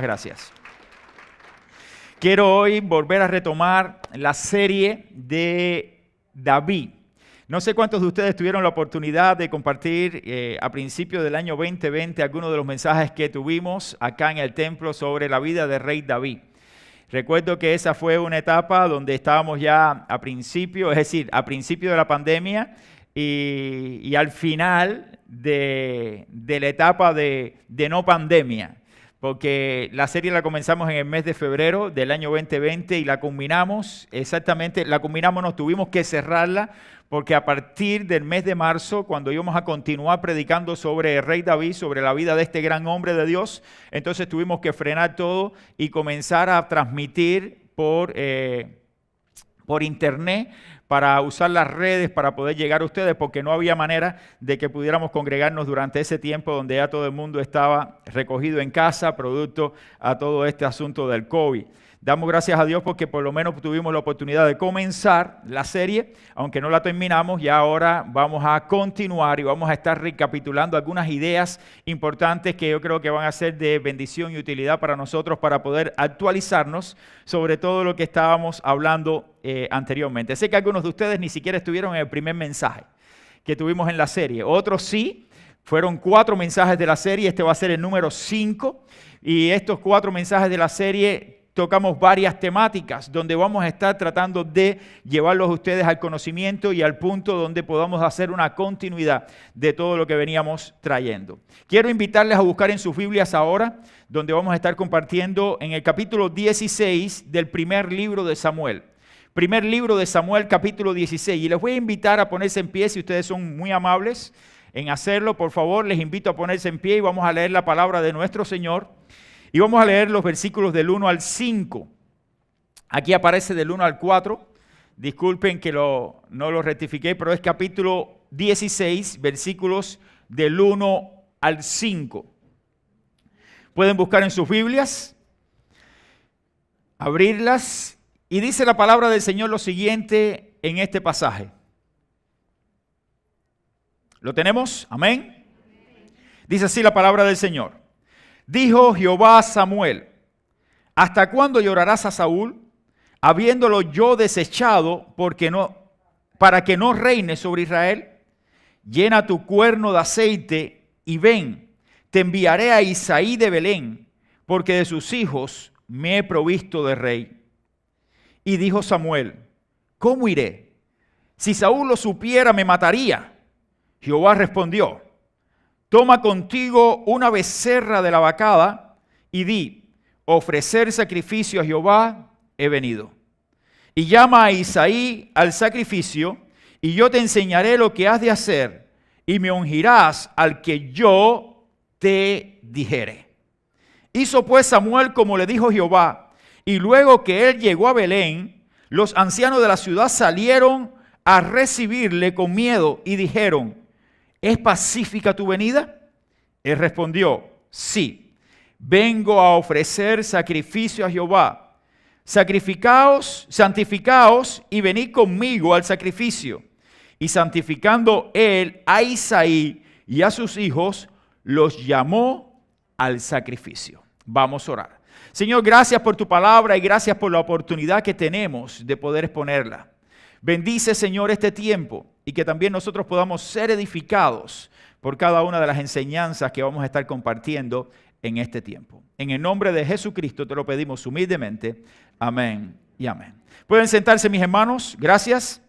Gracias. Quiero hoy volver a retomar la serie de David. No sé cuántos de ustedes tuvieron la oportunidad de compartir a principios del año 2020 algunos de los mensajes que tuvimos acá en el templo sobre la vida del rey David. Recuerdo que esa fue una etapa donde estábamos ya a principio, es decir, a principio de la pandemia y al final de la etapa de no pandemia. Porque la serie la comenzamos en el mes de febrero del año 2020 y la culminamos, nos tuvimos que cerrarla porque a partir del mes de marzo, cuando íbamos a continuar predicando sobre el rey David, sobre la vida de este gran hombre de Dios, entonces tuvimos que frenar todo y comenzar a transmitir por internet, para usar las redes para poder llegar a ustedes, porque no había manera de que pudiéramos congregarnos durante ese tiempo donde ya todo el mundo estaba recogido en casa, producto a todo este asunto del COVID. Damos gracias a Dios porque por lo menos tuvimos la oportunidad de comenzar la serie, aunque no la terminamos, y ahora vamos a continuar y vamos a estar recapitulando algunas ideas importantes que yo creo que van a ser de bendición y utilidad para nosotros para poder actualizarnos sobre todo lo que estábamos hablando anteriormente. Sé que algunos de ustedes ni siquiera estuvieron en el primer mensaje que tuvimos en la serie, otros sí. Fueron 4 mensajes de la serie, este va a ser el número 5, y estos 4 mensajes de la serie tocamos varias temáticas donde vamos a estar tratando de llevarlos a ustedes al conocimiento y al punto donde podamos hacer una continuidad de todo lo que veníamos trayendo. Quiero invitarles a buscar en sus Biblias ahora, donde vamos a estar compartiendo en el capítulo 16 del primer libro de Samuel. Primer libro de Samuel, capítulo 16. Y les voy a invitar a ponerse en pie, si ustedes son muy amables en hacerlo, por favor, les invito a ponerse en pie y vamos a leer la palabra de nuestro Señor. Y vamos a leer los versículos del 1 al 5. Aquí aparece del 1 al 4. Disculpen que no lo rectifiqué, pero es capítulo 16, versículos del 1 al 5. Pueden buscar en sus Biblias, abrirlas, y dice la palabra del Señor lo siguiente en este pasaje. ¿Lo tenemos? Amén. Dice así la palabra del Señor. Dijo Jehová a Samuel: ¿hasta cuándo llorarás a Saúl, habiéndolo yo desechado para que no reine sobre Israel? Llena tu cuerno de aceite y ven, te enviaré a Isaí de Belén, porque de sus hijos me he provisto de rey. Y dijo Samuel: ¿cómo iré? Si Saúl lo supiera, me mataría. Jehová respondió: toma contigo una becerra de la vacada y di: ofrecer sacrificio a Jehová he venido. Y llama a Isaí al sacrificio, y yo te enseñaré lo que has de hacer, y me ungirás al que yo te dijere. Hizo pues Samuel como le dijo Jehová, y luego que él llegó a Belén, los ancianos de la ciudad salieron a recibirle con miedo y dijeron: ¿es pacífica tu venida? Él respondió: sí, vengo a ofrecer sacrificio a Jehová. Santificaos y venid conmigo al sacrificio. Y santificando él a Isaí y a sus hijos, los llamó al sacrificio. Vamos a orar. Señor, gracias por tu palabra y gracias por la oportunidad que tenemos de poder exponerla. Bendice, Señor, este tiempo y que también nosotros podamos ser edificados por cada una de las enseñanzas que vamos a estar compartiendo en este tiempo. En el nombre de Jesucristo te lo pedimos humildemente. Amén y amén. Pueden sentarse, mis hermanos. Gracias.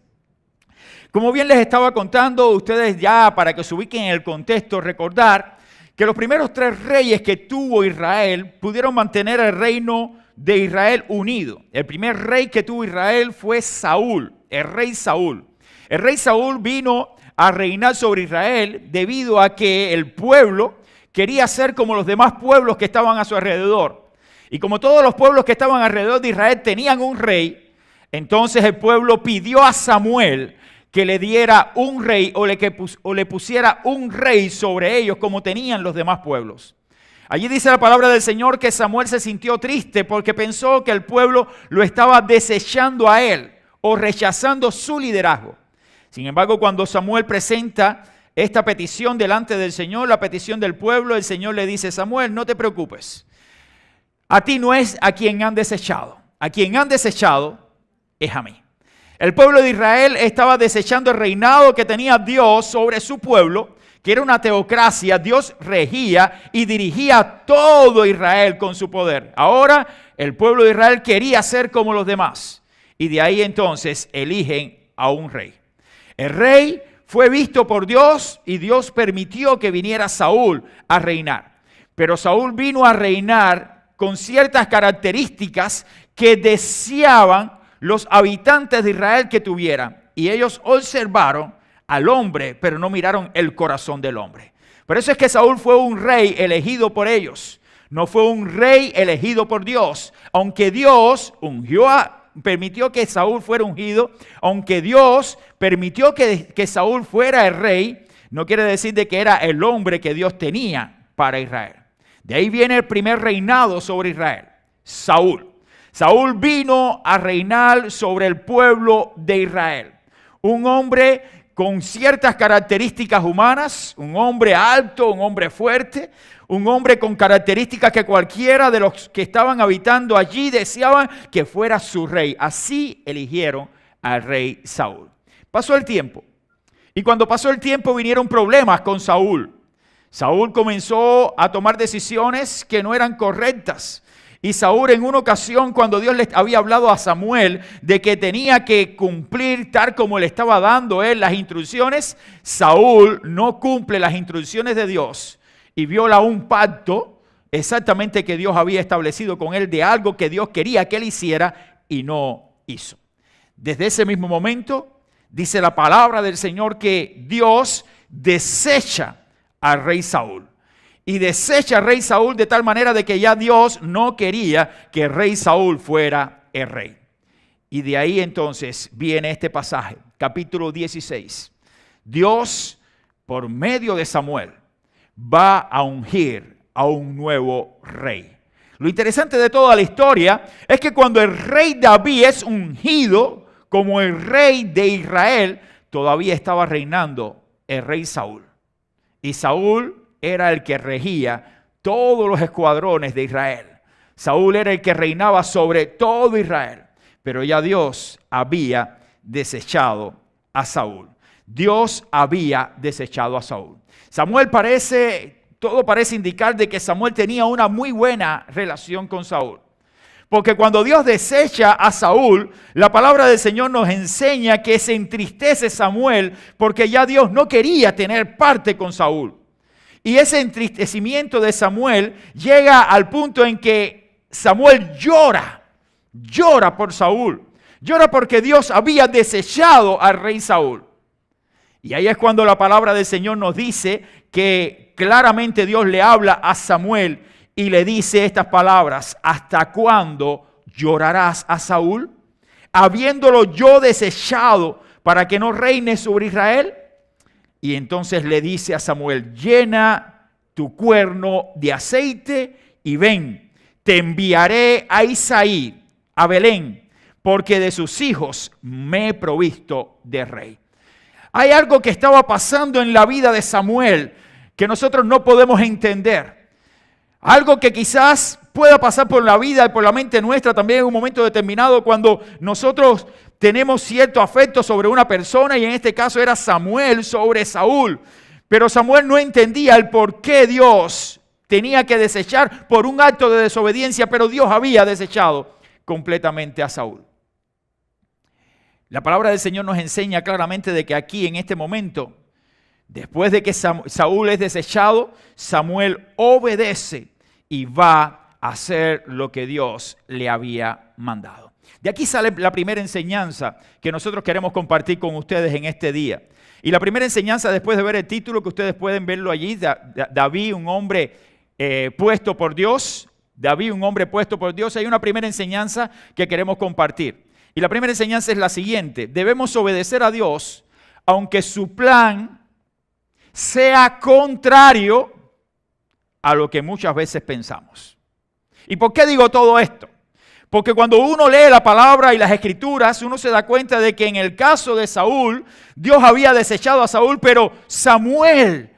Como bien les estaba contando, ustedes ya, para que se ubiquen en el contexto, recordar que los primeros 3 reyes que tuvo Israel pudieron mantener el reino de Israel unido. El primer rey que tuvo Israel fue Saúl, el rey Saúl. El rey Saúl vino a reinar sobre Israel debido a que el pueblo quería ser como los demás pueblos que estaban a su alrededor. Y como todos los pueblos que estaban alrededor de Israel tenían un rey, entonces el pueblo pidió a Samuel que le diera un rey o le pusiera un rey sobre ellos como tenían los demás pueblos. Allí dice la palabra del Señor que Samuel se sintió triste porque pensó que el pueblo lo estaba desechando a él o rechazando su liderazgo. Sin embargo, cuando Samuel presenta esta petición delante del Señor, la petición del pueblo, el Señor le dice: Samuel, no te preocupes. a ti no es a quien han desechado. A quien han desechado es a mí. El pueblo de Israel estaba desechando el reinado que tenía Dios sobre su pueblo, que era una teocracia. Dios regía y dirigía todo Israel con su poder. Ahora el pueblo de Israel quería ser como los demás. Y de ahí entonces eligen a un rey. El rey fue visto por Dios y Dios permitió que viniera Saúl a reinar. Pero Saúl vino a reinar con ciertas características que deseaban los habitantes de Israel que tuvieran. Y ellos observaron al hombre, pero no miraron el corazón del hombre. Por eso es que Saúl fue un rey elegido por ellos. No fue un rey elegido por Dios. Aunque Dios permitió que Saúl fuera ungido, aunque Dios permitió que Saúl fuera el rey, no quiere decir de que era el hombre que Dios tenía para Israel. De ahí viene el primer reinado sobre Israel, Saúl. Saúl vino a reinar sobre el pueblo de Israel. Un hombre con ciertas características humanas, un hombre alto, un hombre fuerte, un hombre con características que cualquiera de los que estaban habitando allí deseaban que fuera su rey. Así eligieron al rey Saúl. Pasó el tiempo. Y cuando pasó el tiempo vinieron problemas con Saúl. Saúl comenzó a tomar decisiones que no eran correctas. Y Saúl en una ocasión, cuando Dios le había hablado a Samuel de que tenía que cumplir tal como le estaba dando él las instrucciones, Saúl no cumple las instrucciones de Dios y viola un pacto exactamente que Dios había establecido con él de algo que Dios quería que él hiciera y no hizo. Desde ese mismo momento, dice la palabra del Señor que Dios desecha al rey Saúl. Y desecha al rey Saúl de tal manera de que ya Dios no quería que el rey Saúl fuera el rey. Y de ahí entonces viene este pasaje, capítulo 16. Dios, por medio de Samuel, va a ungir a un nuevo rey. Lo interesante de toda la historia es que cuando el rey David es ungido como el rey de Israel, todavía estaba reinando el rey Saúl. Y Saúl era el que regía todos los escuadrones de Israel. Saúl era el que reinaba sobre todo Israel. Pero ya Dios había desechado a Saúl. Dios había desechado a Saúl. Todo parece indicar de que Samuel tenía una muy buena relación con Saúl. Porque cuando Dios desecha a Saúl, la palabra del Señor nos enseña que se entristece Samuel porque ya Dios no quería tener parte con Saúl. Y ese entristecimiento de Samuel llega al punto en que Samuel llora por Saúl. Llora porque Dios había desechado al rey Saúl. Y ahí es cuando la palabra del Señor nos dice que claramente Dios le habla a Samuel y le dice estas palabras: ¿hasta cuándo llorarás a Saúl, habiéndolo yo desechado para que no reine sobre Israel? Y entonces le dice a Samuel: llena tu cuerno de aceite y ven, te enviaré a Isaí, a Belén, porque de sus hijos me he provisto de rey. Hay algo que estaba pasando en la vida de Samuel que nosotros no podemos entender. Algo que quizás pueda pasar por la vida y por la mente nuestra también en un momento determinado cuando nosotros tenemos cierto afecto sobre una persona, y en este caso era Samuel sobre Saúl. Pero Samuel no entendía el por qué Dios tenía que desechar por un acto de desobediencia, pero Dios había desechado completamente a Saúl. La palabra del Señor nos enseña claramente de que aquí en este momento, después de que Saúl es desechado, Samuel obedece y va a hacer lo que Dios le había mandado. De aquí sale la primera enseñanza que nosotros queremos compartir con ustedes en este día. Y la primera enseñanza, después de ver el título, que ustedes pueden verlo allí, David, un hombre puesto por Dios. David, un hombre puesto por Dios. Hay una primera enseñanza que queremos compartir. Y la primera enseñanza es la siguiente: debemos obedecer a Dios aunque su plan sea contrario a lo que muchas veces pensamos. ¿Y por qué digo todo esto? Porque cuando uno lee la palabra y las escrituras, uno se da cuenta de que en el caso de Saúl, Dios había desechado a Saúl, pero Samuel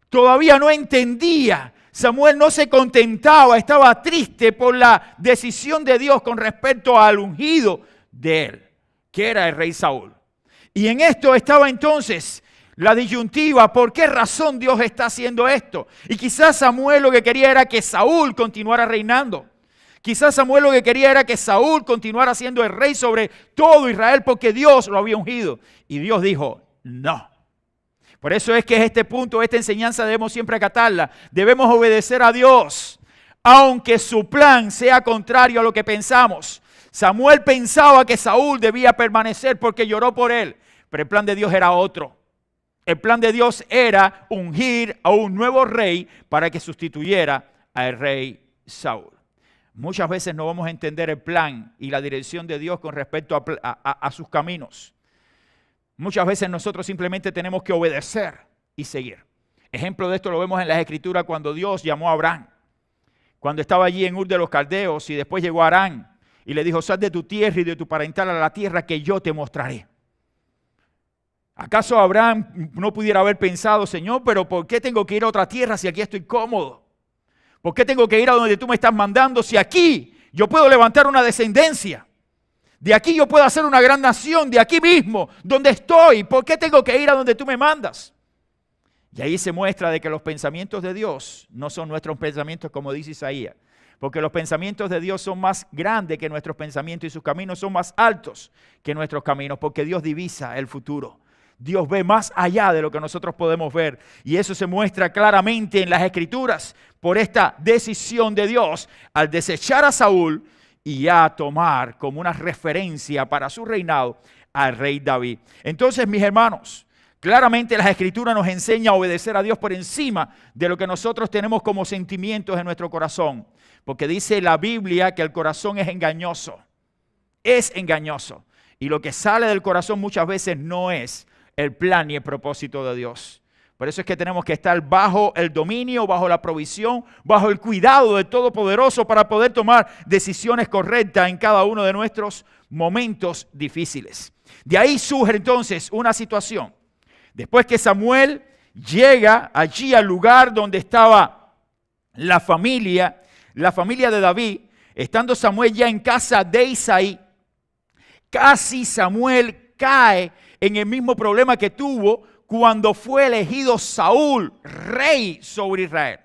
todavía no entendía Samuel no se contentaba, estaba triste por la decisión de Dios con respecto al ungido de él, que era el rey Saúl. Y en esto estaba entonces la disyuntiva, ¿por qué razón Dios está haciendo esto? Y quizás Samuel lo que quería era que Saúl continuara reinando. Quizás Samuel lo que quería era que Saúl continuara siendo el rey sobre todo Israel porque Dios lo había ungido. Y Dios dijo, no. Por eso es que este punto, esta enseñanza debemos siempre acatarla. Debemos obedecer a Dios, aunque su plan sea contrario a lo que pensamos. Samuel pensaba que Saúl debía permanecer porque lloró por él, pero el plan de Dios era otro. El plan de Dios era ungir a un nuevo rey para que sustituyera al rey Saúl. Muchas veces no vamos a entender el plan y la dirección de Dios con respecto a sus caminos. Muchas veces nosotros simplemente tenemos que obedecer y seguir. Ejemplo de esto lo vemos en las Escrituras cuando Dios llamó a Abraham. Cuando estaba allí en Ur de los Caldeos y después llegó a Harán y le dijo, sal de tu tierra y de tu parental a la tierra que yo te mostraré. ¿Acaso Abraham no pudiera haber pensado, Señor, pero ¿por qué tengo que ir a otra tierra si aquí estoy cómodo? ¿Por qué tengo que ir a donde tú me estás mandando si aquí yo puedo levantar una descendencia? De aquí yo puedo hacer una gran nación, de aquí mismo, donde estoy. ¿Por qué tengo que ir a donde tú me mandas? Y ahí se muestra de que los pensamientos de Dios no son nuestros pensamientos, como dice Isaías. Porque los pensamientos de Dios son más grandes que nuestros pensamientos y sus caminos son más altos que nuestros caminos, porque Dios divisa el futuro. Dios ve más allá de lo que nosotros podemos ver. Y eso se muestra claramente en las Escrituras por esta decisión de Dios al desechar a Saúl y a tomar como una referencia para su reinado al rey David. Entonces, mis hermanos, claramente las Escrituras nos enseñan a obedecer a Dios por encima de lo que nosotros tenemos como sentimientos en nuestro corazón. Porque dice la Biblia que el corazón es engañoso. Es engañoso. Y lo que sale del corazón muchas veces no es el plan y el propósito de Dios. Por eso es que tenemos que estar bajo el dominio, bajo la provisión, bajo el cuidado del Todopoderoso para poder tomar decisiones correctas en cada uno de nuestros momentos difíciles. De ahí surge entonces una situación. Después que Samuel llega allí al lugar donde estaba la familia de David, estando Samuel ya en casa de Isaí, casi Samuel cae en el mismo problema que tuvo cuando fue elegido Saúl, rey sobre Israel.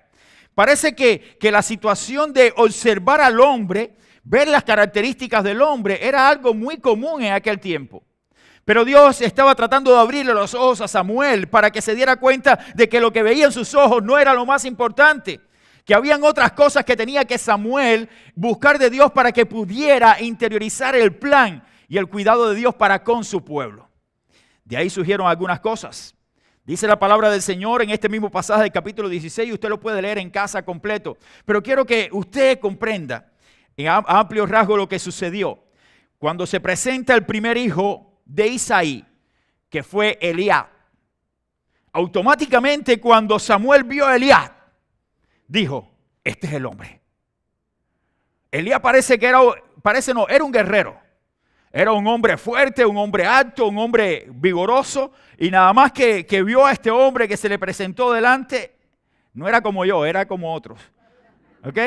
Parece que la situación de observar al hombre, ver las características del hombre, era algo muy común en aquel tiempo. Pero Dios estaba tratando de abrirle los ojos a Samuel para que se diera cuenta de que lo que veía en sus ojos no era lo más importante. Que habían otras cosas que tenía que Samuel buscar de Dios para que pudiera interiorizar el plan y el cuidado de Dios para con su pueblo. De ahí surgieron algunas cosas. Dice la palabra del Señor en este mismo pasaje del capítulo 16, y usted lo puede leer en casa completo. Pero quiero que usted comprenda en amplio rasgo lo que sucedió. Cuando se presenta el primer hijo de Isaí, que fue Eliab. Automáticamente cuando Samuel vio a Eliab, dijo, este es el hombre. Eliab era un guerrero. Era un hombre fuerte, un hombre alto, un hombre vigoroso. Y nada más que vio a este hombre que se le presentó delante, no era como yo, era como otros. ¿Ok?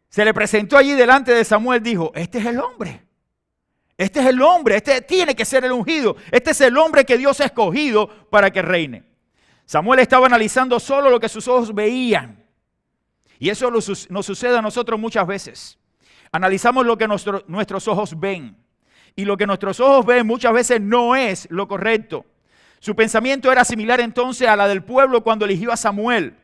Se le presentó allí delante de Samuel, dijo, este es el hombre. Este es el hombre, este tiene que ser el ungido. Este es el hombre que Dios ha escogido para que reine. Samuel estaba analizando solo lo que sus ojos veían. Y eso nos sucede a nosotros muchas veces. Analizamos lo que nuestros ojos ven. Y lo que nuestros ojos ven muchas veces no es lo correcto. Su pensamiento era similar entonces a la del pueblo cuando eligió a Saúl.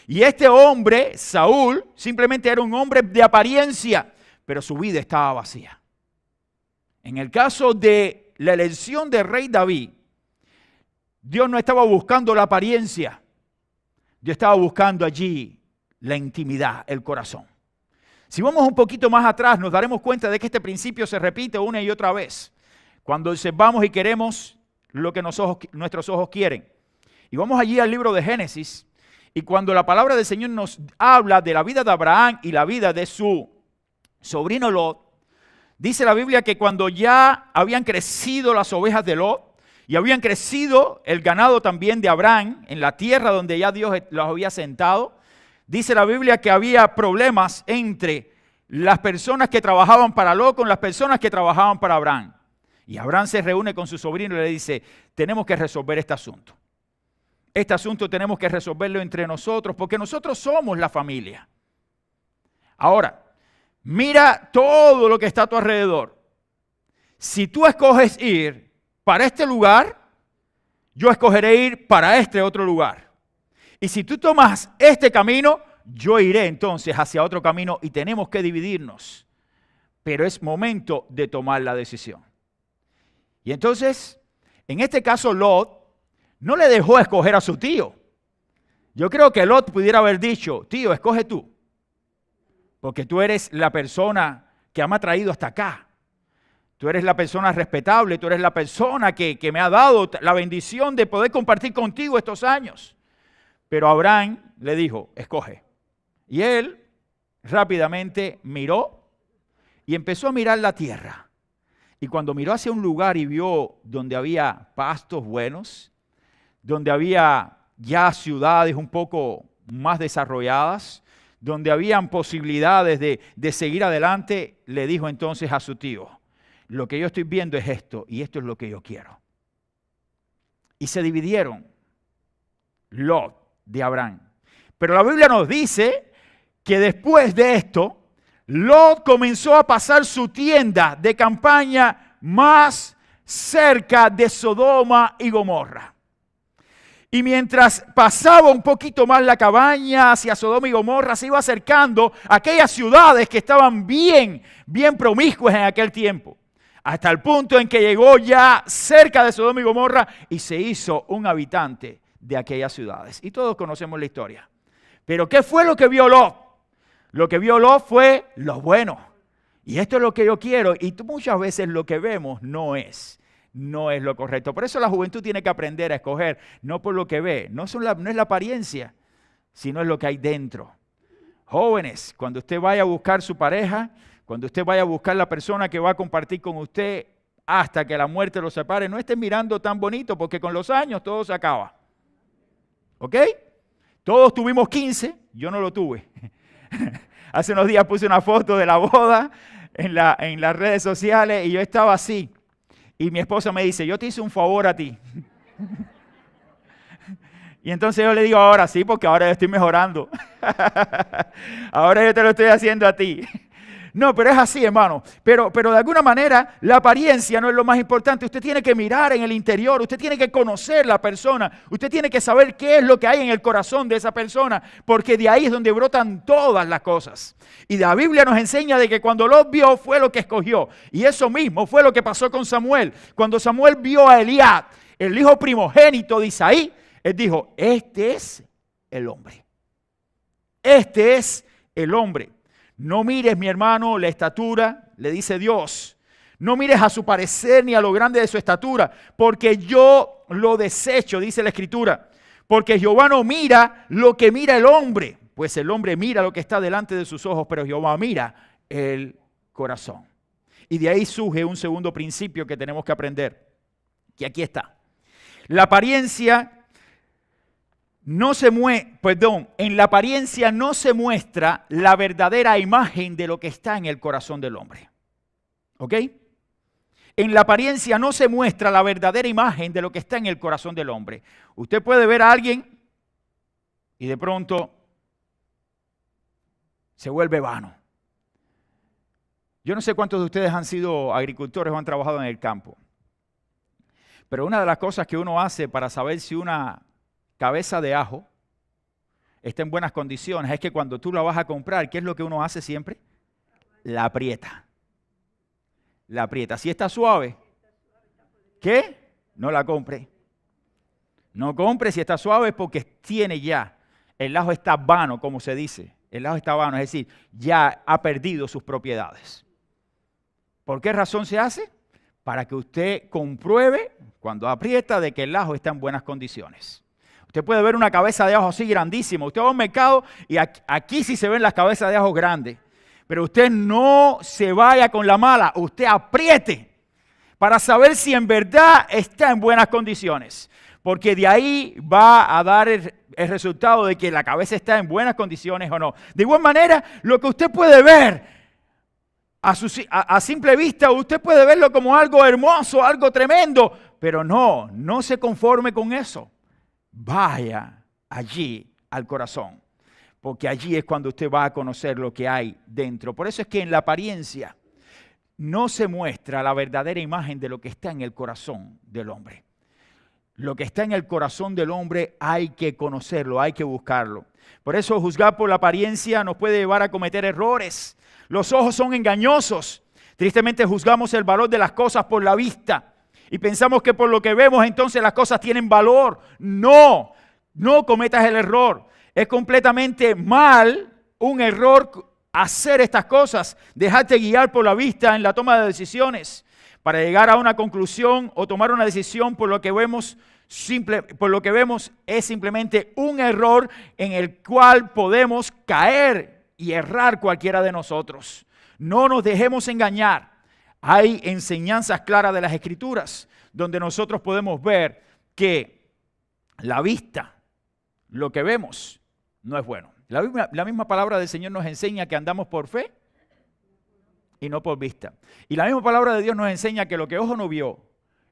Y este hombre, Saúl, simplemente era un hombre de apariencia, pero su vida estaba vacía. En el caso de la elección del rey David, Dios no estaba buscando la apariencia. Dios estaba buscando allí la intimidad, el corazón. Si vamos un poquito más atrás, nos daremos cuenta de que este principio se repite una y otra vez. Cuando observamos y queremos lo que nuestros ojos quieren. Y vamos allí al libro de Génesis. Y cuando la palabra del Señor nos habla de la vida de Abraham y la vida de su sobrino Lot, dice la Biblia que cuando ya habían crecido las ovejas de Lot y habían crecido el ganado también de Abraham en la tierra donde ya Dios los había sentado. Dice la Biblia que había problemas entre las personas que trabajaban para Lot con las personas que trabajaban para Abraham. Y Abraham se reúne con su sobrino y le dice, tenemos que resolver este asunto. Este asunto tenemos que resolverlo entre nosotros porque nosotros somos la familia. Ahora, mira todo lo que está a tu alrededor. Si tú escoges ir para este lugar, yo escogeré ir para este otro lugar. Y si tú tomas este camino, yo iré entonces hacia otro camino y tenemos que dividirnos. Pero es momento de tomar la decisión. Y entonces, en este caso, Lot no le dejó escoger a su tío. Yo creo que Lot pudiera haber dicho, tío, escoge tú. Porque tú eres la persona que me ha traído hasta acá. Tú eres la persona respetable, tú eres la persona que me ha dado la bendición de poder compartir contigo estos años. Pero Abraham le dijo, escoge. Y él rápidamente miró y empezó a mirar la tierra. Y cuando miró hacia un lugar y vio donde había pastos buenos, donde había ya ciudades un poco más desarrolladas, donde habían posibilidades de seguir adelante, le dijo entonces a su tío, lo que yo estoy viendo es esto y esto es lo que yo quiero. Y se dividieron Lot de Abraham. Pero la Biblia nos dice que después de esto, Lot comenzó a pasar su tienda de campaña más cerca de Sodoma y Gomorra. Y mientras pasaba un poquito más la cabaña hacia Sodoma y Gomorra, se iba acercando a aquellas ciudades que estaban bien promiscuas en aquel tiempo. Hasta el punto en que llegó ya cerca de Sodoma y Gomorra y se hizo un habitante de aquellas ciudades. Y todos conocemos la historia. Pero ¿qué fue lo que vio Lot? Lo que vio Lot fue lo bueno. Y esto es lo que yo quiero. Y muchas veces lo que vemos no es lo correcto. Por eso la juventud tiene que aprender a escoger, no por lo que ve. No es la apariencia, sino es lo que hay dentro. Jóvenes, cuando usted vaya a buscar su pareja, cuando usted vaya a buscar la persona que va a compartir con usted hasta que la muerte los separe, no esté mirando tan bonito porque con los años todo se acaba. ¿Ok? Todos tuvimos 15, yo no lo tuve. Hace unos días puse una foto de la boda en las redes sociales y yo estaba así. Y mi esposa me dice, yo te hice un favor a ti. Y entonces yo le digo ahora sí, porque ahora yo estoy mejorando. Ahora yo te lo estoy haciendo a ti. No, pero es así, hermano. Pero de alguna manera la apariencia no es lo más importante. Usted tiene que mirar en el interior, usted tiene que conocer la persona, usted tiene que saber qué es lo que hay en el corazón de esa persona, porque de ahí es donde brotan todas las cosas. Y la Biblia nos enseña de que cuando Lot vio fue lo que escogió. Y eso mismo fue lo que pasó con Samuel. Cuando Samuel vio a Eliab, el hijo primogénito de Isaí, él dijo, este es el hombre. Este es el hombre. No mires, mi hermano, la estatura, le dice Dios. No mires a su parecer ni a lo grande de su estatura, porque yo lo desecho, dice la Escritura. Porque Jehová no mira lo que mira el hombre, pues el hombre mira lo que está delante de sus ojos, pero Jehová mira el corazón. Y de ahí surge un segundo principio que tenemos que aprender, que aquí está. La apariencia en la apariencia no se muestra la verdadera imagen de lo que está en el corazón del hombre. ¿Ok? En la apariencia no se muestra la verdadera imagen de lo que está en el corazón del hombre. Usted puede ver a alguien y de pronto se vuelve vano. Yo no sé cuántos de ustedes han sido agricultores o han trabajado en el campo. Pero una de las cosas que uno hace para saber si una cabeza de ajo está en buenas condiciones es que cuando tú la vas a comprar, ¿qué es lo que uno hace siempre? La aprieta. La aprieta. Si está suave, ¿qué? No la compre. No compre si está suave porque tiene ya. El ajo está vano, como se dice. El ajo está vano, es decir, ya ha perdido sus propiedades. ¿Por qué razón se hace? Para que usted compruebe cuando aprieta de que el ajo está en buenas condiciones. Usted puede ver una cabeza de ajo así grandísima. Usted va a un mercado y aquí sí se ven las cabezas de ajo grandes. Pero usted no se vaya con la mala, usted apriete. para saber si en verdad está en buenas condiciones. Porque de ahí va a dar el resultado de que la cabeza está en buenas condiciones o no. De igual manera, lo que usted puede ver a simple vista, usted puede verlo como algo hermoso, algo tremendo, pero no se conforme con eso. Vaya allí al corazón, porque allí es cuando usted va a conocer lo que hay dentro. Por eso es que en la apariencia no se muestra la verdadera imagen de lo que está en el corazón del hombre. Lo que está en el corazón del hombre hay que conocerlo, hay que buscarlo. Por eso juzgar por la apariencia nos puede llevar a cometer errores. Los ojos son engañosos. Tristemente juzgamos el valor de las cosas por la vista y pensamos que por lo que vemos entonces las cosas tienen valor. No cometas el error. Es completamente mal, un error hacer estas cosas, dejarte guiar por la vista en la toma de decisiones para llegar a una conclusión o tomar una decisión por lo que vemos es simplemente un error en el cual podemos caer y errar cualquiera de nosotros. No nos dejemos engañar. Hay enseñanzas claras de las Escrituras donde nosotros podemos ver que la vista, lo que vemos, no es bueno. La misma palabra del Señor nos enseña que andamos por fe y no por vista. Y la misma palabra de Dios nos enseña que lo que ojo no vio,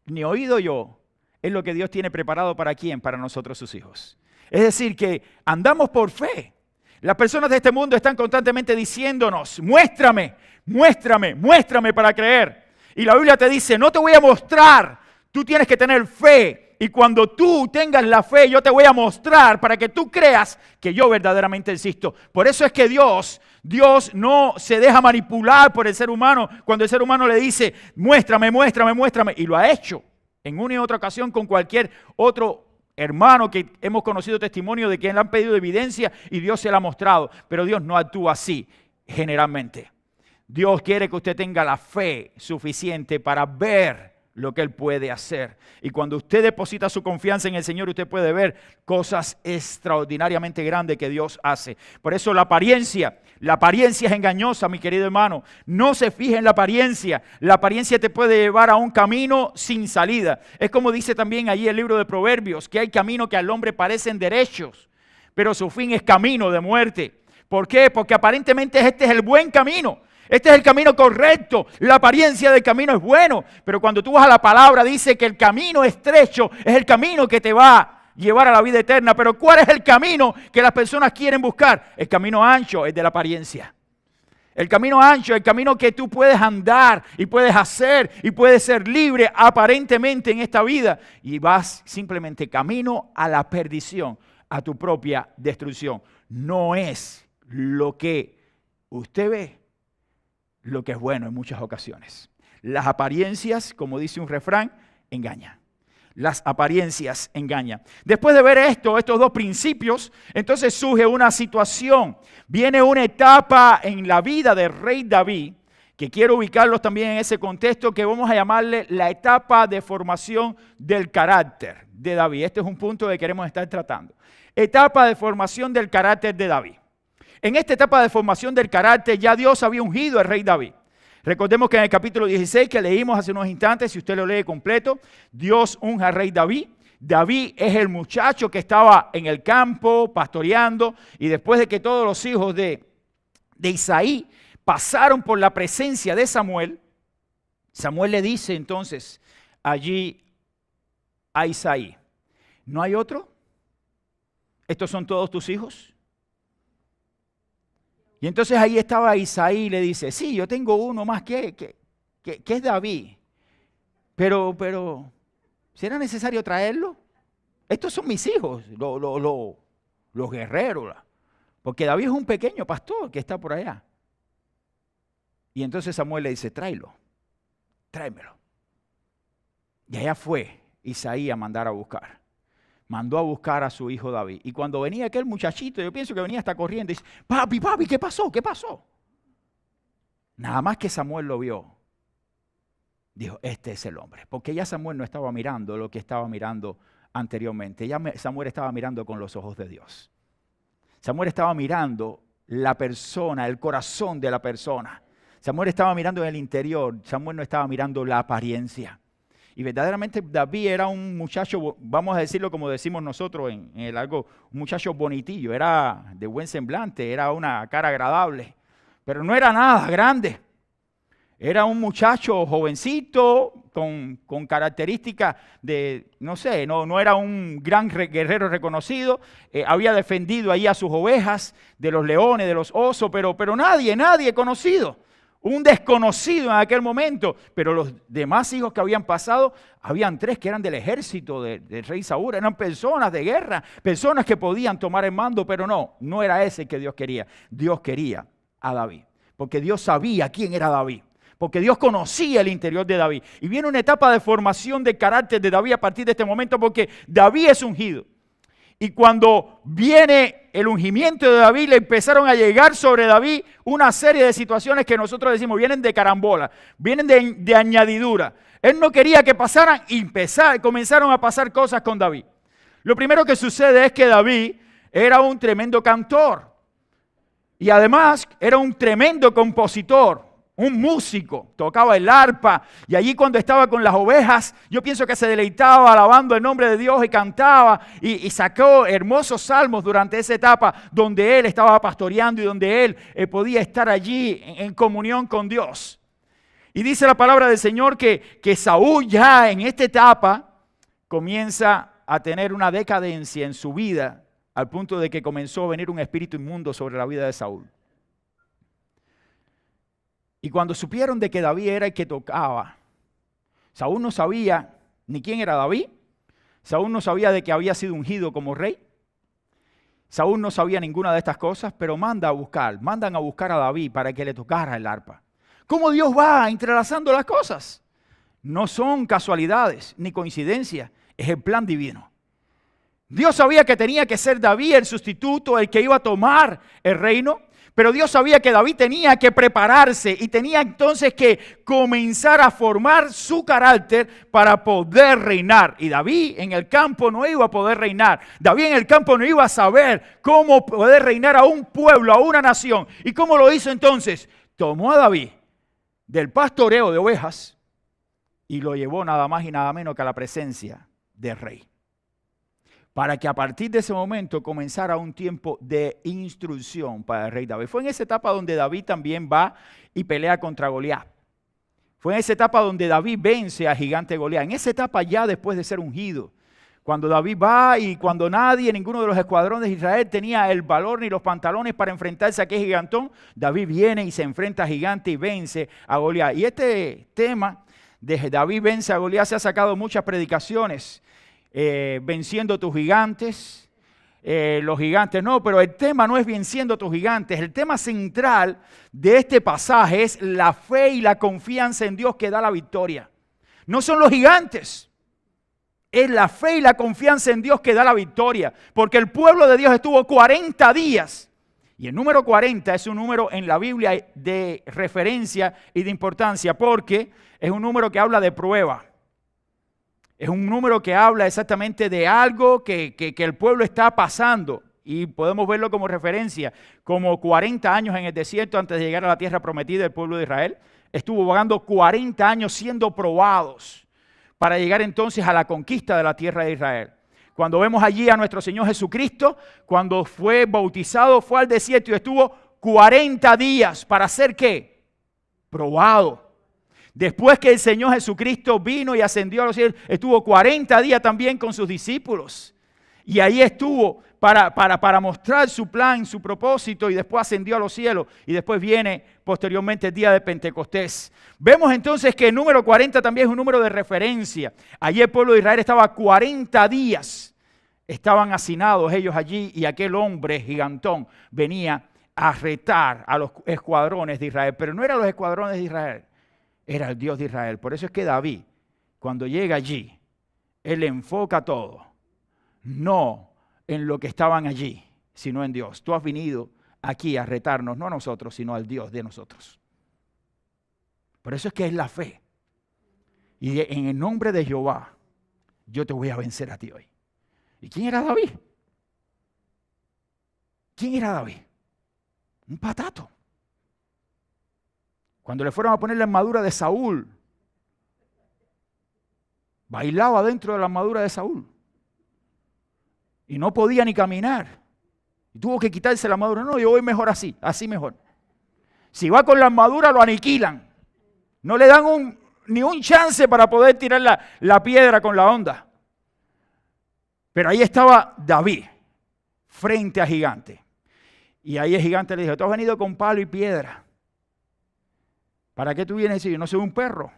ni oído oyó, es lo que Dios tiene preparado para ¿quién? Para nosotros sus hijos. Es decir, que andamos por fe. Las personas de este mundo están constantemente diciéndonos, muéstrame para creer. Y la Biblia te dice, no te voy a mostrar, tú tienes que tener fe. Y cuando tú tengas la fe, yo te voy a mostrar para que tú creas que yo verdaderamente existo. Por eso es que Dios no se deja manipular por el ser humano cuando el ser humano le dice, muéstrame. Y lo ha hecho en una y otra ocasión con cualquier otro hermano que hemos conocido testimonio de que le han pedido evidencia y Dios se la ha mostrado. Pero Dios no actúa así generalmente. Dios quiere que usted tenga la fe suficiente para ver lo que Él puede hacer. Y cuando usted deposita su confianza en el Señor, usted puede ver cosas extraordinariamente grandes que Dios hace. Por eso la apariencia es engañosa, mi querido hermano. No se fije en la apariencia. La apariencia te puede llevar a un camino sin salida. Es como dice también allí el libro de Proverbios, que hay caminos que al hombre parecen derechos, pero su fin es camino de muerte. ¿Por qué? Porque aparentemente este es el buen camino. Este es el camino correcto, la apariencia del camino es bueno, pero cuando tú vas a la palabra dice que el camino estrecho es el camino que te va a llevar a la vida eterna. Pero ¿cuál es el camino que las personas quieren buscar? El camino ancho es de la apariencia. El camino ancho, el camino que tú puedes andar y puedes hacer y puedes ser libre aparentemente en esta vida. Y vas simplemente camino a la perdición, a tu propia destrucción. No es lo que usted ve lo que es bueno en muchas ocasiones. Las apariencias, como dice un refrán, engañan. Las apariencias engañan. Después de ver estos dos principios, entonces surge una situación. Viene una etapa en la vida del rey David, que quiero ubicarlos también en ese contexto, que vamos a llamarle la etapa de formación del carácter de David. Este es un punto que queremos estar tratando. Etapa de formación del carácter de David. En esta etapa de formación del carácter ya Dios había ungido al rey David. Recordemos que en el capítulo 16 que leímos hace unos instantes, si usted lo lee completo, Dios unge al rey David. David es el muchacho que estaba en el campo pastoreando y después de que todos los hijos de Isaí pasaron por la presencia de Samuel, Samuel le dice entonces allí a Isaí, ¿no hay otro? ¿Estos son todos tus hijos? Y entonces ahí estaba Isaí y le dice, sí, yo tengo uno más que es David, pero ¿será necesario traerlo? Estos son mis hijos, los guerreros, porque David es un pequeño pastor que está por allá. Y entonces Samuel le dice, tráemelo. Y allá fue Isaí a mandar a buscar. Mandó a buscar a su hijo David. Y cuando venía aquel muchachito, yo pienso que venía hasta corriendo y dice, papi, ¿qué pasó? ¿Qué pasó? Nada más que Samuel lo vio. Dijo, este es el hombre. Porque ya Samuel no estaba mirando lo que estaba mirando anteriormente. Ya Samuel estaba mirando con los ojos de Dios. Samuel estaba mirando la persona, el corazón de la persona. Samuel estaba mirando en el interior, Samuel no estaba mirando la apariencia. Y verdaderamente David era un muchacho, vamos a decirlo como decimos nosotros en el algo, un muchacho bonitillo, era de buen semblante, era una cara agradable, pero no era nada grande. Era un muchacho jovencito con características de, no sé, no era un gran guerrero reconocido. Había defendido ahí a sus ovejas de los leones, de los osos, pero nadie conocido. Un desconocido en aquel momento. Pero los demás hijos que habían pasado, habían 3 que eran del ejército del rey Saúl. Eran personas de guerra, personas que podían tomar el mando, pero no era ese que Dios quería. Dios quería a David, porque Dios sabía quién era David. Porque Dios conocía el interior de David. Y viene una etapa de formación de carácter de David a partir de este momento, porque David es ungido. Y cuando viene el ungimiento de David, le empezaron a llegar sobre David una serie de situaciones que nosotros decimos, vienen de carambola, vienen de añadidura. Él no quería que pasaran y comenzaron a pasar cosas con David. Lo primero que sucede es que David era un tremendo cantor. Y además era un tremendo compositor. Un músico, tocaba el arpa y allí cuando estaba con las ovejas, yo pienso que se deleitaba alabando el nombre de Dios y cantaba y sacó hermosos salmos durante esa etapa donde él estaba pastoreando y donde él podía estar allí en comunión con Dios. Y dice la palabra del Señor que Saúl ya en esta etapa comienza a tener una decadencia en su vida al punto de que comenzó a venir un espíritu inmundo sobre la vida de Saúl. Y cuando supieron de que David era el que tocaba, Saúl no sabía ni quién era David. Saúl no sabía de que había sido ungido como rey. Saúl no sabía ninguna de estas cosas, pero mandan a buscar a David para que le tocara el arpa. ¿Cómo Dios va entrelazando las cosas? No son casualidades ni coincidencias, es el plan divino. Dios sabía que tenía que ser David el sustituto, el que iba a tomar el reino. Pero Dios sabía que David tenía que prepararse y tenía entonces que comenzar a formar su carácter para poder reinar. Y David en el campo no iba a poder reinar. David en el campo no iba a saber cómo poder reinar a un pueblo, a una nación. ¿Y cómo lo hizo entonces? Tomó a David del pastoreo de ovejas y lo llevó nada más y nada menos que a la presencia del rey. Para que a partir de ese momento comenzara un tiempo de instrucción para el rey David. Fue en esa etapa donde David también va y pelea contra Goliat. Fue en esa etapa donde David vence al gigante Goliat. En esa etapa ya después de ser ungido. Cuando David va y cuando ninguno de los escuadrones de Israel tenía el valor ni los pantalones para enfrentarse a aquel gigantón, David viene y se enfrenta al gigante y vence a Goliat. Y este tema de David vence a Goliat se ha sacado muchas predicaciones. Venciendo tus gigantes, los gigantes no, pero el tema no es venciendo tus gigantes, el tema central de este pasaje es la fe y la confianza en Dios que da la victoria. No son los gigantes, es la fe y la confianza en Dios que da la victoria, porque el pueblo de Dios estuvo 40 días, y el número 40 es un número en la Biblia de referencia y de importancia, porque es un número que habla de prueba. Es un número que habla exactamente de algo que el pueblo está pasando y podemos verlo como referencia, como 40 años en el desierto antes de llegar a la tierra prometida del pueblo de Israel. Estuvo vagando 40 años siendo probados para llegar entonces a la conquista de la tierra de Israel. Cuando vemos allí a nuestro Señor Jesucristo, cuando fue bautizado, fue al desierto y estuvo 40 días para ser ¿qué? Probado. Después que el Señor Jesucristo vino y ascendió a los cielos, estuvo 40 días también con sus discípulos. Y ahí estuvo para mostrar su plan, su propósito, y después ascendió a los cielos. Y después viene posteriormente el día de Pentecostés. Vemos entonces que el número 40 también es un número de referencia. Allí el pueblo de Israel estaba 40 días. Estaban hacinados ellos allí y aquel hombre gigantón venía a retar a los escuadrones de Israel. Pero no eran los escuadrones de Israel. Era el Dios de Israel. Por eso es que David, cuando llega allí, él enfoca todo, no en lo que estaban allí, sino en Dios. Tú has venido aquí a retarnos, no a nosotros, sino al Dios de nosotros. Por eso es que es la fe. Y en el nombre de Jehová, yo te voy a vencer a ti hoy. ¿Y quién era David? ¿Quién era David? Un patato. Cuando le fueron a poner la armadura de Saúl, bailaba dentro de la armadura de Saúl. Y no podía ni caminar. Y tuvo que quitarse la armadura. No, yo voy mejor así mejor. Si va con la armadura lo aniquilan. No le dan ni un chance para poder tirar la piedra con la honda. Pero ahí estaba David, frente a gigante. Y ahí el gigante le dijo, tú has venido con palo y piedra. ¿Para qué tú vienes? Dice, yo no soy un perro.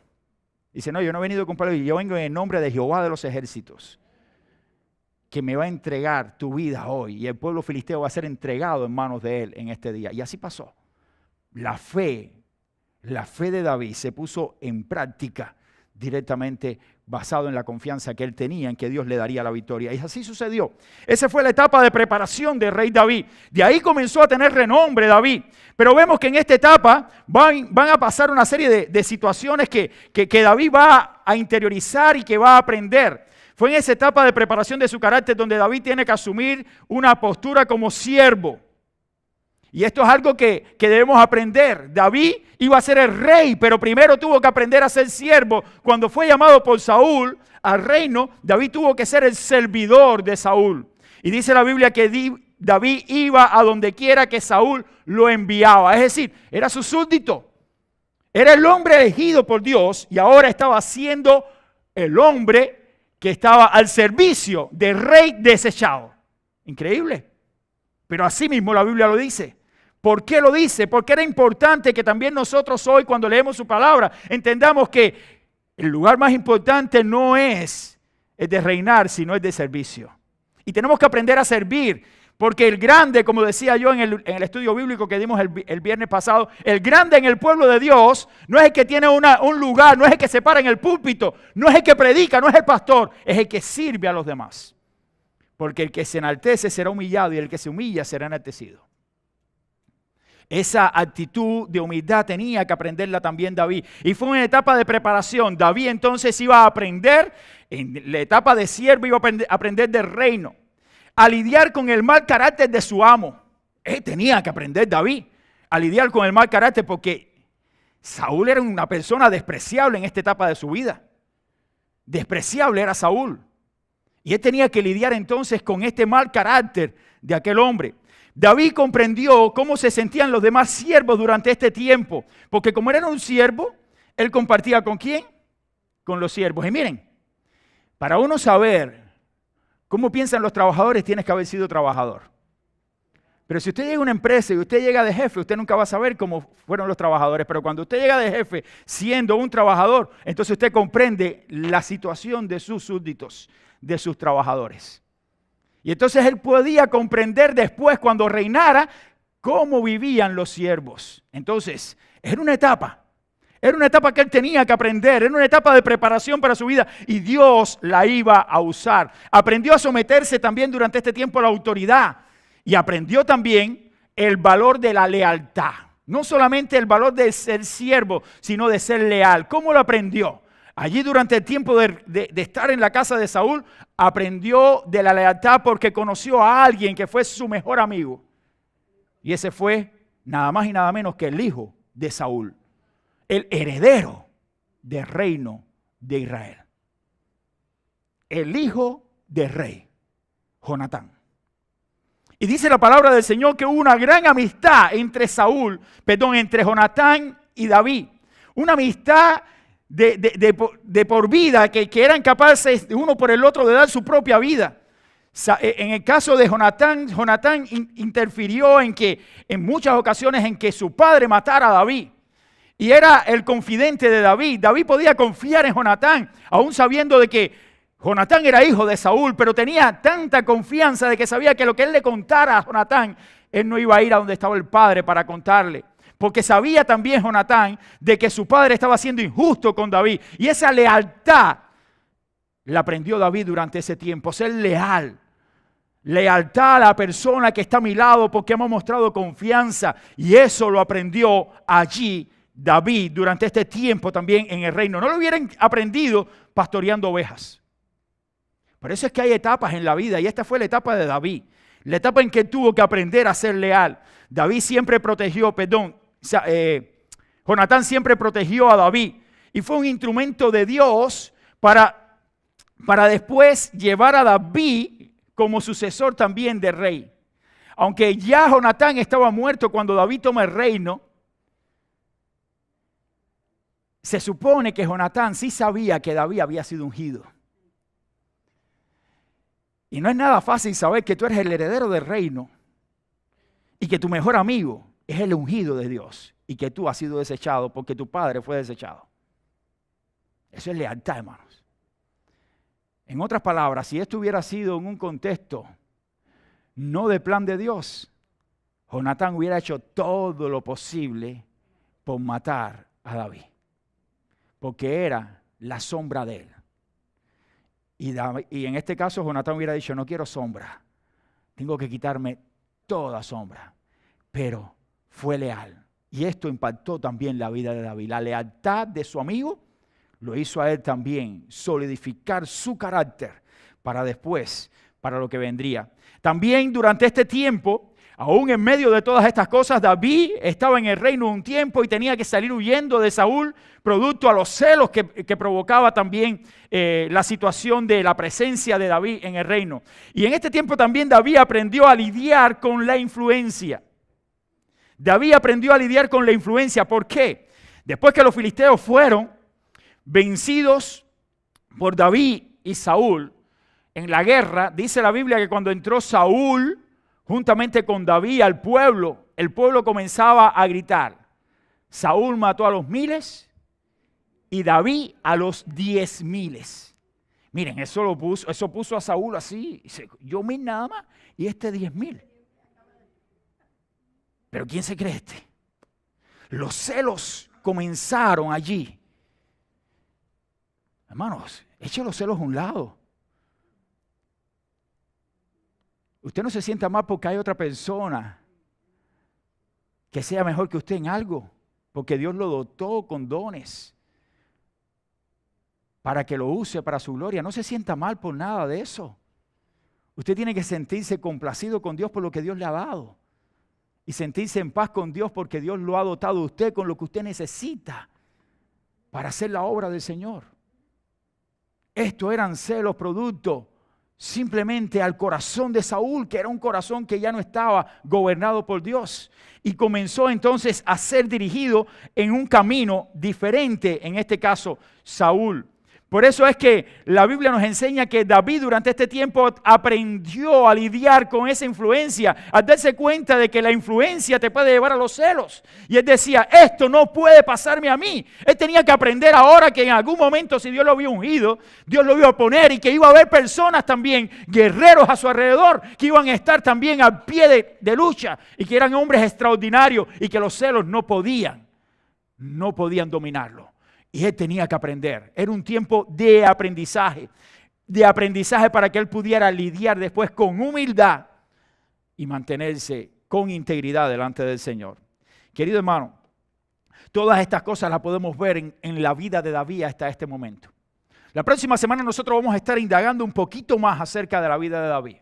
Dice, no, yo no he venido con palo y yo vengo en el nombre de Jehová de los ejércitos, que me va a entregar tu vida hoy. Y el pueblo filisteo va a ser entregado en manos de él en este día. Y así pasó. La fe de David se puso en práctica directamente basado en la confianza que él tenía en que Dios le daría la victoria. Y así sucedió. Esa fue la etapa de preparación del rey David. De ahí comenzó a tener renombre David. Pero vemos que en esta etapa van a pasar una serie de situaciones que David va a interiorizar y que va a aprender. Fue en esa etapa de preparación de su carácter donde David tiene que asumir una postura como siervo. Y esto es algo que debemos aprender. David iba a ser el rey, pero primero tuvo que aprender a ser siervo. Cuando fue llamado por Saúl al reino, David tuvo que ser el servidor de Saúl. Y dice la Biblia que David iba a donde quiera que Saúl lo enviaba. Es decir, era su súbdito. Era el hombre elegido por Dios y ahora estaba siendo el hombre que estaba al servicio del rey desechado. Increíble. Pero así mismo la Biblia lo dice. ¿Por qué lo dice? Porque era importante que también nosotros hoy, cuando leemos su palabra, entendamos que el lugar más importante no es el de reinar, sino el de servicio. Y tenemos que aprender a servir, porque el grande, como decía yo en el estudio bíblico que dimos el viernes pasado, el grande en el pueblo de Dios no es el que tiene un lugar, no es el que se para en el púlpito, no es el que predica, no es el pastor, es el que sirve a los demás. Porque el que se enaltece será humillado y el que se humilla será enaltecido. Esa actitud de humildad tenía que aprenderla también David. Y fue una etapa de preparación. David entonces iba a aprender, en la etapa de siervo iba a aprender del reino, a lidiar con el mal carácter de su amo. Tenía que aprender David a lidiar con el mal carácter porque Saúl era una persona despreciable en esta etapa de su vida. Despreciable era Saúl. Y él tenía que lidiar entonces con este mal carácter de aquel hombre. David comprendió cómo se sentían los demás siervos durante este tiempo. Porque como él era un siervo, él compartía ¿con quién? Con los siervos. Y miren, para uno saber cómo piensan los trabajadores, tienes que haber sido trabajador. Pero si usted llega a una empresa y usted llega de jefe, usted nunca va a saber cómo fueron los trabajadores. Pero cuando usted llega de jefe siendo un trabajador, entonces usted comprende la situación de sus súbditos, de sus trabajadores. Y entonces él podía comprender después, cuando reinara, cómo vivían los siervos. Entonces, era una etapa que él tenía que aprender, era una etapa de preparación para su vida y Dios la iba a usar. Aprendió a someterse también durante este tiempo a la autoridad y aprendió también el valor de la lealtad. No solamente el valor de ser siervo, sino de ser leal. ¿Cómo lo aprendió? Allí durante el tiempo de estar en la casa de Saúl, aprendió de la lealtad porque conoció a alguien que fue su mejor amigo. Y ese fue nada más y nada menos que el hijo de Saúl, el heredero del reino de Israel. El hijo del rey, Jonatán. Y dice la palabra del Señor que hubo una gran amistad entre Jonatán y David. Una amistad de por vida, que eran capaces uno por el otro de dar su propia vida. En el caso de Jonatán interfirió en muchas ocasiones en que su padre matara a David. Y era el confidente de David. David podía confiar en Jonatán, aún sabiendo de que Jonatán era hijo de Saúl, pero tenía tanta confianza de que sabía que lo que él le contara a Jonatán, él no iba a ir a donde estaba el padre para contarle. Porque sabía también Jonatán de que su padre estaba siendo injusto con David. Y esa lealtad la aprendió David durante ese tiempo. Ser leal. Lealtad a la persona que está a mi lado porque hemos mostrado confianza. Y eso lo aprendió allí David durante este tiempo también en el reino. No lo hubieran aprendido pastoreando ovejas. Por eso es que hay etapas en la vida. Y esta fue la etapa de David. La etapa en que tuvo que aprender a ser leal. David siempre Jonatán siempre protegió a David y fue un instrumento de Dios para después llevar a David como sucesor también de rey. Aunque ya Jonatán estaba muerto cuando David toma el reino, se supone que Jonatán sí sabía que David había sido ungido. Y no es nada fácil saber que tú eres el heredero del reino y que tu mejor amigo es el ungido de Dios y que tú has sido desechado porque tu padre fue desechado. Eso es lealtad, hermanos. En otras palabras, si esto hubiera sido en un contexto no de plan de Dios, Jonatán hubiera hecho todo lo posible por matar a David, porque era la sombra de él. Y en este caso Jonatán hubiera dicho, no quiero sombra, tengo que quitarme toda sombra. Pero fue leal. Y esto impactó también la vida de David. La lealtad de su amigo lo hizo a él también solidificar su carácter para después, para lo que vendría. También durante este tiempo, aún en medio de todas estas cosas, David estaba en el reino un tiempo y tenía que salir huyendo de Saúl, producto a los celos que provocaba también la situación de la presencia de David en el reino. Y en este tiempo también David aprendió a lidiar con la influencia. David aprendió a lidiar con la influencia. ¿Por qué? Después que los filisteos fueron vencidos por David y Saúl en la guerra, dice la Biblia que cuando entró Saúl juntamente con David al pueblo, el pueblo comenzaba a gritar. Saúl mató a los 1000 y David a los 10,000. Miren, eso puso a Saúl así, yo 1000 nada más y este 10,000. Pero ¿quién se cree este? Los celos comenzaron allí. Hermanos, eche los celos a un lado. Usted no se sienta mal porque hay otra persona que sea mejor que usted en algo, porque Dios lo dotó con dones para que lo use para su gloria. No se sienta mal por nada de eso. Usted tiene que sentirse complacido con Dios por lo que Dios le ha dado y sentirse en paz con Dios porque Dios lo ha dotado a usted con lo que usted necesita para hacer la obra del Señor. Estos eran celos producto simplemente al corazón de Saúl, que era un corazón que ya no estaba gobernado por Dios. Y comenzó entonces a ser dirigido en un camino diferente, en este caso Saúl. Por eso es que la Biblia nos enseña que David durante este tiempo aprendió a lidiar con esa influencia, al darse cuenta de que la influencia te puede llevar a los celos. Y él decía, esto no puede pasarme a mí. Él tenía que aprender ahora que en algún momento, si Dios lo había ungido, Dios lo iba a poner y que iba a haber personas también, guerreros a su alrededor, que iban a estar también al pie de lucha y que eran hombres extraordinarios y que los celos no podían dominarlo. Y él tenía que aprender. Era un tiempo de aprendizaje para que él pudiera lidiar después con humildad y mantenerse con integridad delante del Señor. Querido hermano, todas estas cosas las podemos ver en la vida de David hasta este momento. La próxima semana nosotros vamos a estar indagando un poquito más acerca de la vida de David.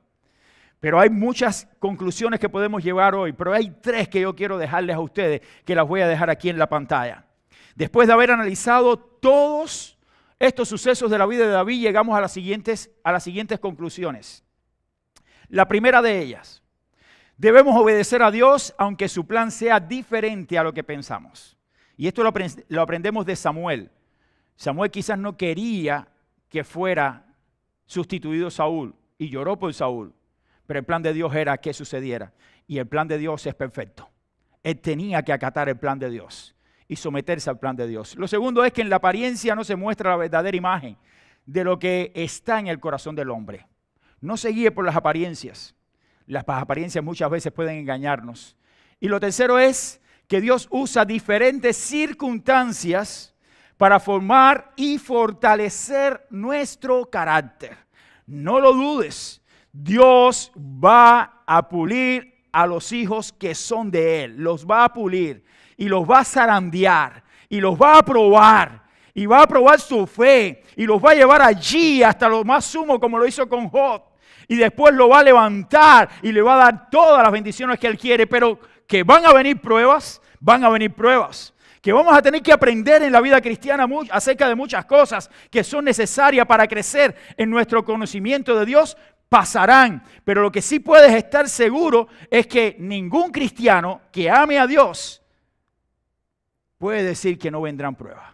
Pero hay muchas conclusiones que podemos llevar hoy, pero hay 3 que yo quiero dejarles a ustedes, que las voy a dejar aquí en la pantalla. Después de haber analizado todos estos sucesos de la vida de David, llegamos a las siguientes conclusiones. La primera de ellas, debemos obedecer a Dios aunque su plan sea diferente a lo que pensamos. Y esto lo aprendemos de Samuel. Samuel quizás no quería que fuera sustituido Saúl y lloró por Saúl, pero el plan de Dios era que sucediera. Y el plan de Dios es perfecto. Él tenía que acatar el plan de Dios y someterse al plan de Dios. Lo segundo es que en la apariencia no se muestra la verdadera imagen de lo que está en el corazón del hombre. No se guíe por las apariencias. Las apariencias muchas veces pueden engañarnos. Y lo tercero es que Dios usa diferentes circunstancias para formar y fortalecer nuestro carácter. No lo dudes. Dios va a pulir a los hijos que son de Él. Los va a pulir. Y los va a zarandear, y los va a probar, y va a probar su fe, y los va a llevar allí hasta lo más sumo, como lo hizo con Job. Y después lo va a levantar, y le va a dar todas las bendiciones que Él quiere, pero que van a venir pruebas, que vamos a tener que aprender en la vida cristiana acerca de muchas cosas que son necesarias para crecer en nuestro conocimiento de Dios, pasarán. Pero lo que sí puedes estar seguro es que ningún cristiano que ame a Dios puede decir que no vendrán pruebas.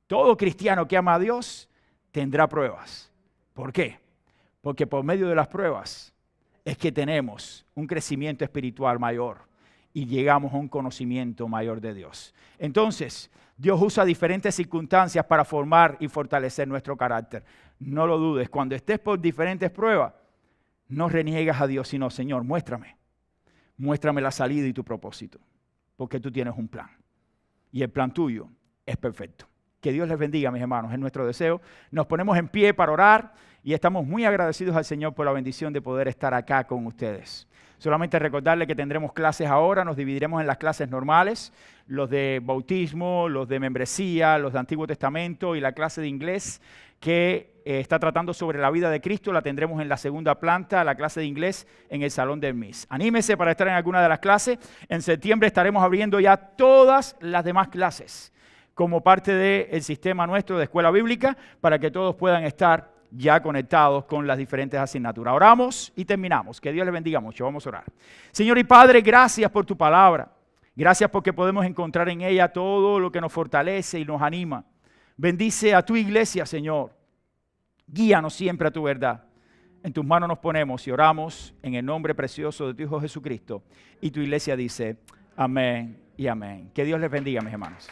Todo cristiano que ama a Dios tendrá pruebas. ¿Por qué? Porque por medio de las pruebas es que tenemos un crecimiento espiritual mayor y llegamos a un conocimiento mayor de Dios. Entonces, Dios usa diferentes circunstancias para formar y fortalecer nuestro carácter. No lo dudes, cuando estés por diferentes pruebas, no reniegas a Dios, sino, Señor, muéstrame la salida y tu propósito, porque tú tienes un plan. Y el plan tuyo es perfecto. Que Dios les bendiga, mis hermanos, es nuestro deseo. Nos ponemos en pie para orar y estamos muy agradecidos al Señor por la bendición de poder estar acá con ustedes. Solamente recordarle que tendremos clases ahora, nos dividiremos en las clases normales, los de bautismo, los de membresía, los de Antiguo Testamento y la clase de inglés que está tratando sobre la vida de Cristo, la tendremos en la segunda planta, la clase de inglés en el Salón del Miss. Anímese para estar en alguna de las clases. En septiembre estaremos abriendo ya todas las demás clases como parte del sistema nuestro de escuela bíblica para que todos puedan estar ya conectados con las diferentes asignaturas. Oramos y terminamos. Que Dios les bendiga mucho. Vamos a orar. Señor y Padre, gracias por tu palabra. Gracias porque podemos encontrar en ella todo lo que nos fortalece y nos anima. Bendice a tu iglesia, Señor. Guíanos siempre a tu verdad. En tus manos nos ponemos y oramos en el nombre precioso de tu Hijo Jesucristo. Y tu iglesia dice, amén y amén. Que Dios les bendiga, mis hermanos.